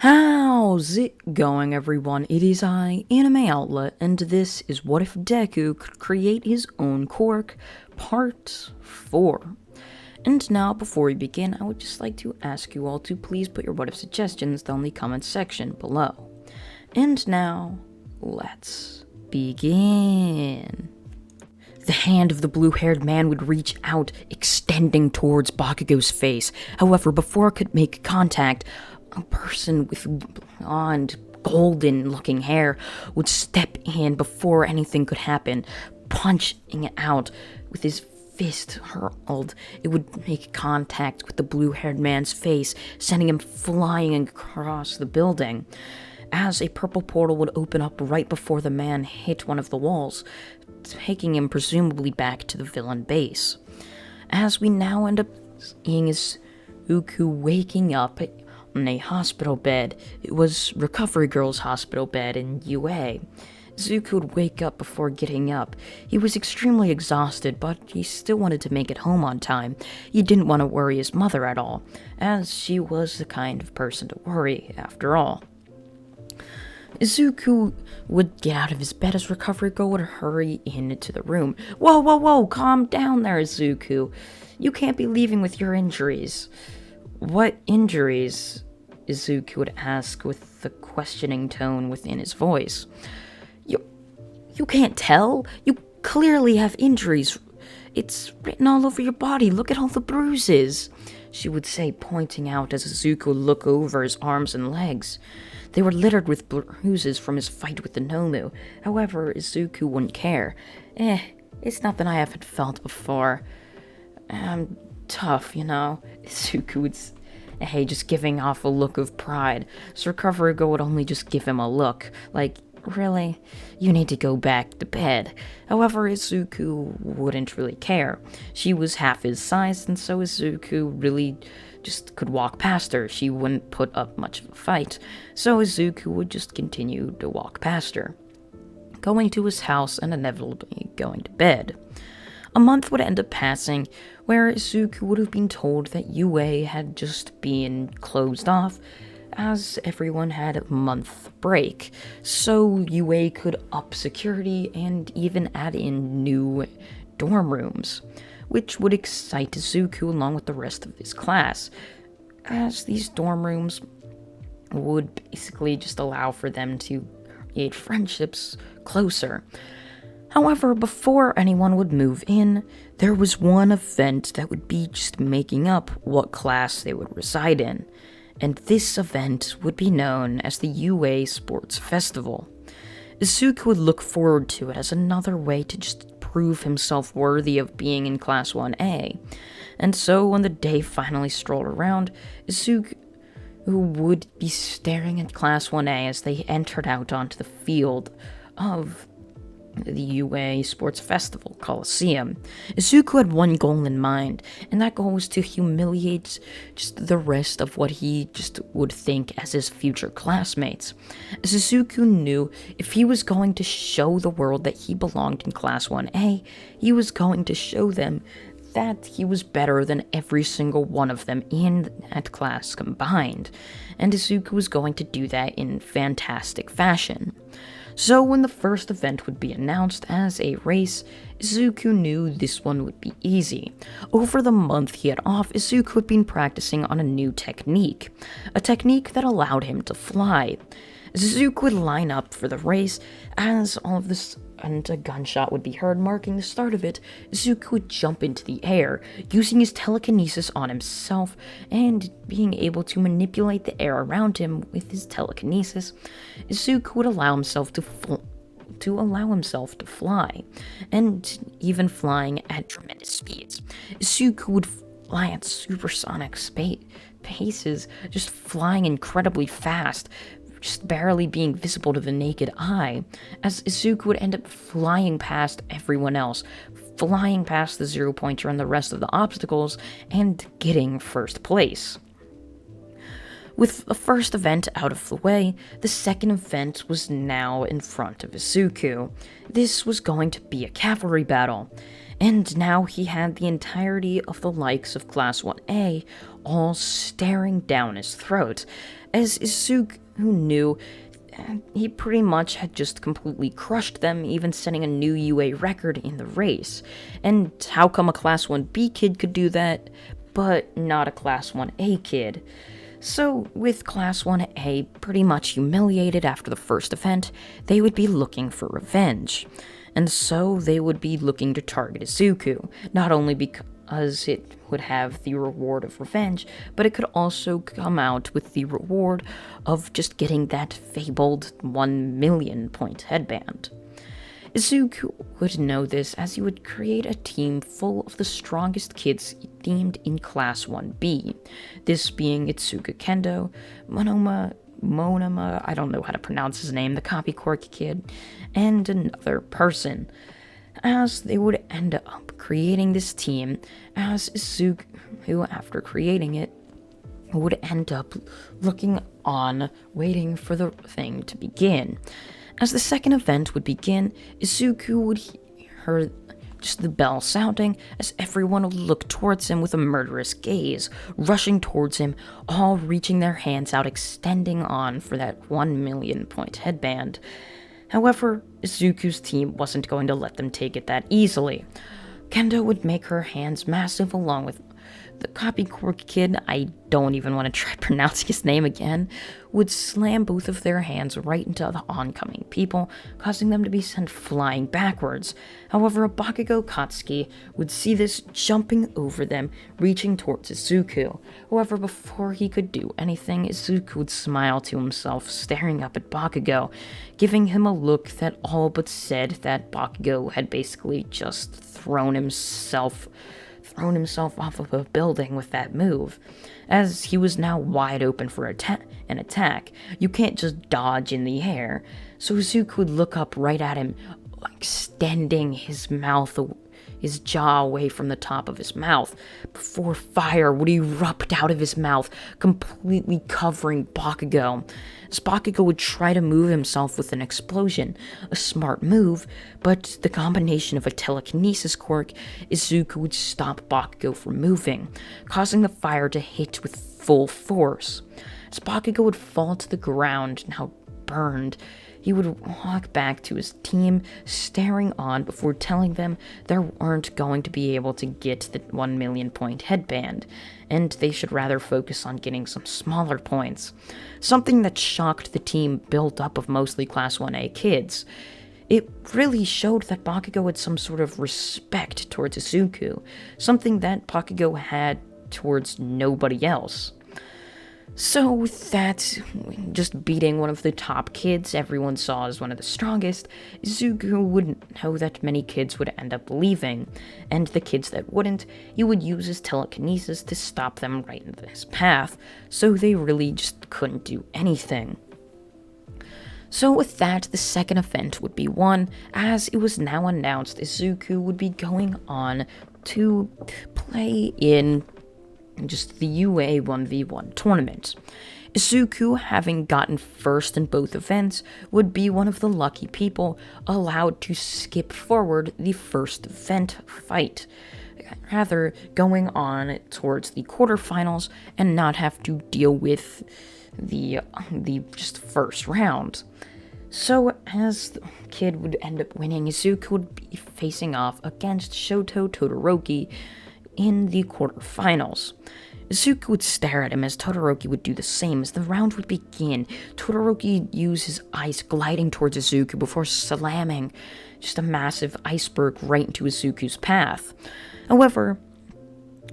How's it going, everyone? It is I, Anime Outlet, and this is What If Deku Could Create His Own Quirk, Part 4. And now, before we begin, I would just like to ask you all to please put your what if suggestions down in the comments section below. And now, let's begin. The hand of the blue-haired man would reach out, extending towards Bakugo's face. However, before it could make contact, a person with blonde, golden-looking hair would step in before anything could happen, punching out with his fist hurled. It would make contact with the blue-haired man's face, sending him flying across the building. As a purple portal would open up right before the man hit one of the walls, taking him presumably back to the villain base. As we now end up seeing is Uku waking up on a hospital bed. It was Recovery Girl's hospital bed in UA. Zuko would wake up before getting up. He was extremely exhausted, but he still wanted to make it home on time. He didn't want to worry his mother at all, as she was the kind of person to worry, after all. Zuko would get out of his bed as Recovery Girl would hurry into the room. Whoa, calm down there, Zuko. You can't be leaving with your injuries. What injuries? Zuko would ask with the questioning tone within his voice. You can't tell? You clearly have injuries. It's written all over your body. Look at all the bruises, she would say, pointing out as Zuko would look over his arms and legs. They were littered with bruises from his fight with the Nomu. However, Zuko wouldn't care. It's nothing I haven't felt before. I'm tough, you know. Zuko would just giving off a look of pride. So Recovery Girl would only just give him a look, like, really? You need to go back to bed. However, Izuku wouldn't really care. She was half his size, and so Izuku really just could walk past her. She wouldn't put up much of a fight, so Izuku would just continue to walk past her, going to his house and inevitably going to bed. A month would end up passing, where Izuku would have been told that UA had just been closed off, as everyone had a month break, so UA could up security and even add in new dorm rooms, which would excite Zuko along with the rest of his class, as these dorm rooms would basically just allow for them to create friendships closer. However, before anyone would move in, there was one event that would be just making up what class they would reside in, and this event would be known as the UA Sports Festival. Izuku would look forward to it as another way to just prove himself worthy of being in Class 1A. And so when the day finally strolled around, Izuku would be staring at Class 1A as they entered out onto the field of the UA Sports Festival Coliseum. Izuku had one goal in mind, and that goal was to humiliate just the rest of what he just would think as his future classmates. As Izuku knew, if he was going to show the world that he belonged in Class 1A, he was going to show them that he was better than every single one of them in that class combined, and Izuku was going to do that in fantastic fashion. So when the first event would be announced as a race, Izuku knew this one would be easy. Over the month he had off, Izuku had been practicing on a new technique, a technique that allowed him to fly. Izuku would line up for the race, as all of this and a gunshot would be heard marking the start of it. Izuku would jump into the air, using his telekinesis on himself and being able to manipulate the air around him with his telekinesis. Izuku would allow himself to fly, and even flying at tremendous speeds. Izuku would fly at supersonic paces, just flying incredibly fast, just barely being visible to the naked eye, as Izuku would end up flying past everyone else, flying past the zero pointer and the rest of the obstacles, and getting first place. With the first event out of the way, the second event was now in front of Izuku. This was going to be a cavalry battle, and now he had the entirety of the likes of Class 1A all staring down his throat, as Izuku knew he pretty much had just completely crushed them, even setting a new UA record in the race. And how come a Class 1B kid could do that, but not a Class 1A kid? So, with Class 1A pretty much humiliated after the first event, they would be looking for revenge. And so they would be looking to target Izuku, not only because it would have the reward of revenge, but it could also come out with the reward of just getting that fabled 1 million point headband. Izuku would know this as he would create a team full of the strongest kids themed in Class 1B, this being Itsuka Kendo, Monoma, I don't know how to pronounce his name, the copy Quirk kid, and another person, as they would end up creating this team, as Izuku, after creating it, would end up looking on, waiting for the thing to begin. As the second event would begin, Izuku would hear just the bell sounding as everyone would look towards him with a murderous gaze, rushing towards him, all reaching their hands out, extending on for that 1 million point headband. However, Izuku's team wasn't going to let them take it that easily. Kendo would make her hands massive along with the copy Quirk kid, I don't even want to try pronouncing his name again, would slam both of their hands right into the oncoming people, causing them to be sent flying backwards. However, Bakugo Katsuki would see this, jumping over them, reaching towards Izuku. However, before he could do anything, Izuku would smile to himself, staring up at Bakugo, giving him a look that all but said that Bakugo had basically just thrown himself off of a building with that move, as he was now wide open for an attack. You can't just dodge in the air. So Izuku would look up right at him, extending his jaw away from the top of his mouth, before fire would erupt out of his mouth, completely covering Bakugo. As Bakugo would try to move himself with an explosion, a smart move, but the combination of a telekinesis quirk, Izuku would stop Bakugo from moving, causing the fire to hit with full force. As Bakugo would fall to the ground, now burned, he would walk back to his team, staring on before telling them they weren't going to be able to get the 1 million point headband, and they should rather focus on getting some smaller points. Something that shocked the team built up of mostly Class 1A kids. It really showed that Bakugo had some sort of respect towards Izuku, something that Bakugo had towards nobody else. So with that, just beating one of the top kids everyone saw as one of the strongest, Izuku wouldn't know that many kids would end up leaving, and the kids that wouldn't, he would use his telekinesis to stop them right in his path, so they really just couldn't do anything. So with that, the second event would be won, as it was now announced Izuku would be going on to play in just the UA 1v1 tournament. Izuku, having gotten first in both events, would be one of the lucky people allowed to skip forward the first event fight, rather going on towards the quarterfinals and not have to deal with the just first round. So, as the kid would end up winning, Izuku would be facing off against Shoto Todoroki in the quarterfinals. Izuku would stare at him as Todoroki would do the same. As the round would begin, Todoroki would use his ice, gliding towards Izuku before slamming just a massive iceberg right into Izuku's path. However,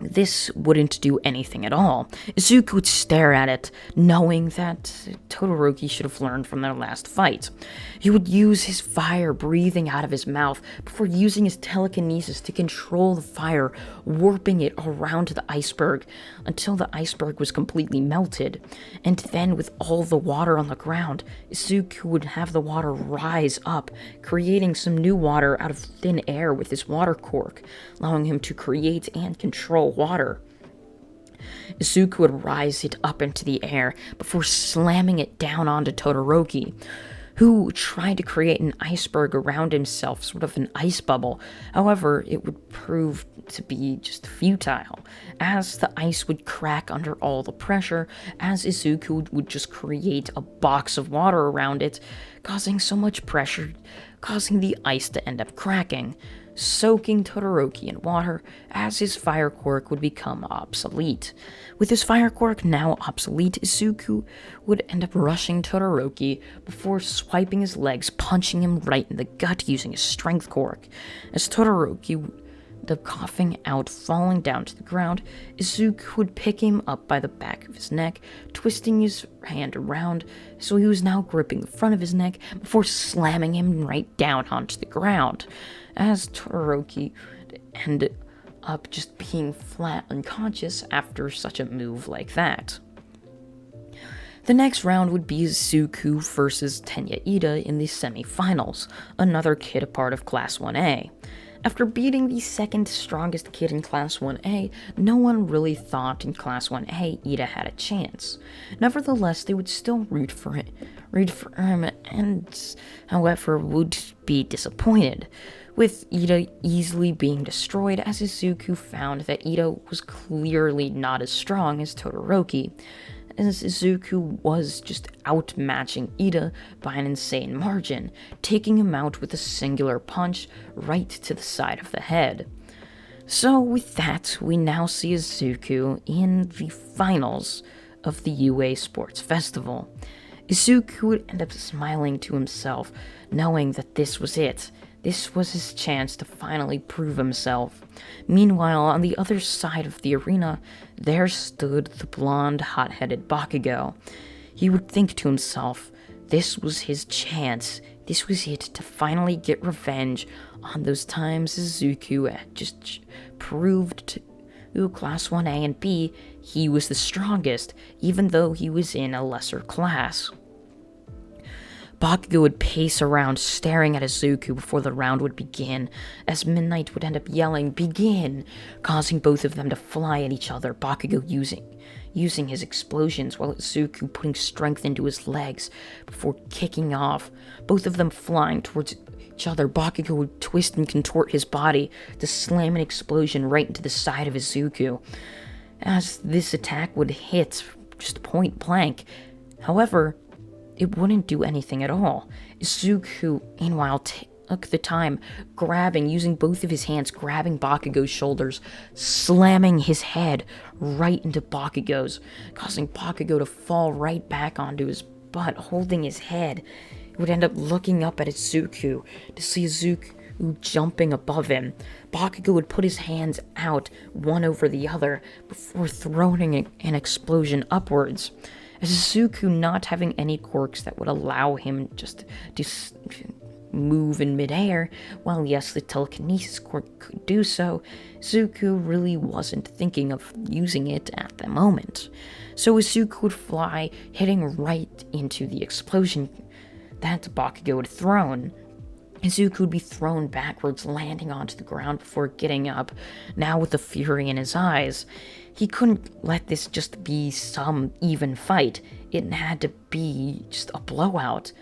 this wouldn't do anything at all. Izuku would stare at it, knowing that Todoroki should have learned from their last fight. He would use his fire breathing out of his mouth before using his telekinesis to control the fire, warping it around the iceberg until the iceberg was completely melted. And then, with all the water on the ground, Izuku would have the water rise up, creating some new water out of thin air with his water quirk, allowing him to create and control water. Izuku would rise it up into the air before slamming it down onto Todoroki. who tried to create an iceberg around himself, sort of an ice bubble. However, it would prove to be just futile, as the ice would crack under all the pressure, as Izuku would just create a box of water around it, causing so much pressure, causing the ice to end up cracking, soaking Todoroki in water, as his fire quirk would become obsolete. With his fire quirk now obsolete, Izuku would end up rushing Todoroki before swiping his legs, punching him right in the gut using his strength quirk. As Todoroki would end up coughing out, falling down to the ground, Izuku would pick him up by the back of his neck, twisting his hand around so he was now gripping the front of his neck before slamming him right down onto the ground, as Todoroki ended up just being flat unconscious after such a move like that. The next round would be Izuku versus Tenya Ida in the semi-finals, another kid a part of Class 1A. After beating the second strongest kid in Class 1A, no one really thought in Class 1A Ida had a chance. Nevertheless, they would still root for him, and however would be disappointed, with Ida easily being destroyed, as Izuku found that Ida was clearly not as strong as Todoroki, as Izuku was just outmatching Ida by an insane margin, taking him out with a singular punch right to the side of the head. So with that, we now see Izuku in the finals of the UA Sports Festival. Izuku would end up smiling to himself, knowing that this was it. This was his chance to finally prove himself. Meanwhile, on the other side of the arena, there stood the blonde, hot-headed Bakugo. He would think to himself, this was his chance. This was it to finally get revenge on those times Izuku had just proved to Class 1A and B he was the strongest, even though he was in a lesser class. Bakugo would pace around, staring at Izuku before the round would begin, as Midnight would end up yelling, "Begin!" causing both of them to fly at each other, Bakugo using his explosions, while Izuku putting strength into his legs before kicking off, both of them flying towards each other. Bakugo would twist and contort his body to slam an explosion right into the side of Izuku, as this attack would hit just point blank. However, it wouldn't do anything at all. Izuku, meanwhile, took the time, using both of his hands, grabbing Bakugo's shoulders, slamming his head right into Bakugo's, causing Bakugo to fall right back onto his butt, holding his head. He would end up looking up at Izuku to see Izuku jumping above him. Bakugo would put his hands out, one over the other, before throwing an explosion upwards. As Izuku, not having any quirks that would allow him just to move in midair, while yes, the telekinesis quirk could do so, Izuku really wasn't thinking of using it at the moment. So Izuku would fly, hitting right into the explosion that Bakugo had thrown. Izuku would be thrown backwards, landing onto the ground before getting up, now with the fury in his eyes. He couldn't let this just be some even fight. It had to be just a blowout.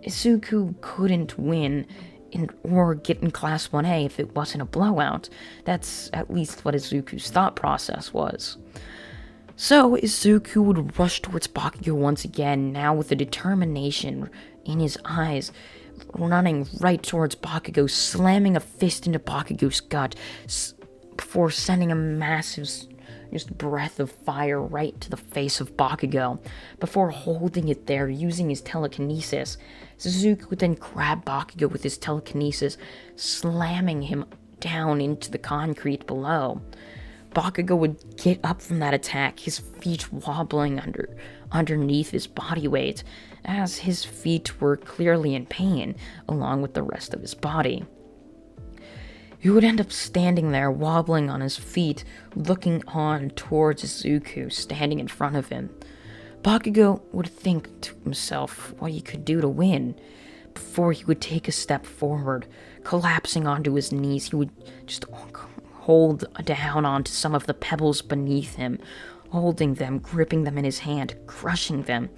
Izuku couldn't win or get in Class 1A if it wasn't a blowout. That's at least what Izuku's thought process was. So Izuku would rush towards Bakugo once again, now with the determination in his eyes, running right towards Bakugo, slamming a fist into Bakugo's gut, before sending a massive just breath of fire right to the face of Bakugo, before holding it there using his telekinesis. Izuku would then grab Bakugo with his telekinesis, slamming him down into the concrete below. Bakugo would get up from that attack, his feet wobbling underneath his body weight, as his feet were clearly in pain, along with the rest of his body. He would end up standing there, wobbling on his feet, looking on towards Izuku, standing in front of him. Bakugo would think to himself what he could do to win. Before he would take a step forward, collapsing onto his knees, he would just hold down onto some of the pebbles beneath him, holding them, gripping them in his hand, crushing them.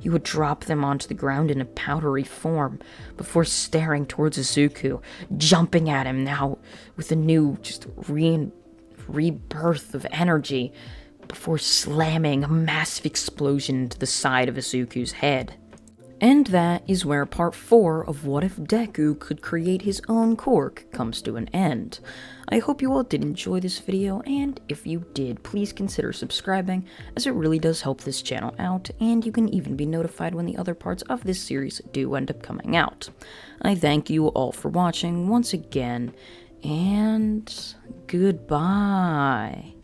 he would drop them onto the ground in a powdery form before staring towards Izuku, jumping at him now with a new rebirth of energy before slamming a massive explosion into the side of Izuku's head. And that is where part 4 of What If Deku Could Create His Own Quirk comes to an end. I hope you all did enjoy this video, and if you did, please consider subscribing, as it really does help this channel out, and you can even be notified when the other parts of this series do end up coming out. I thank you all for watching once again, and goodbye.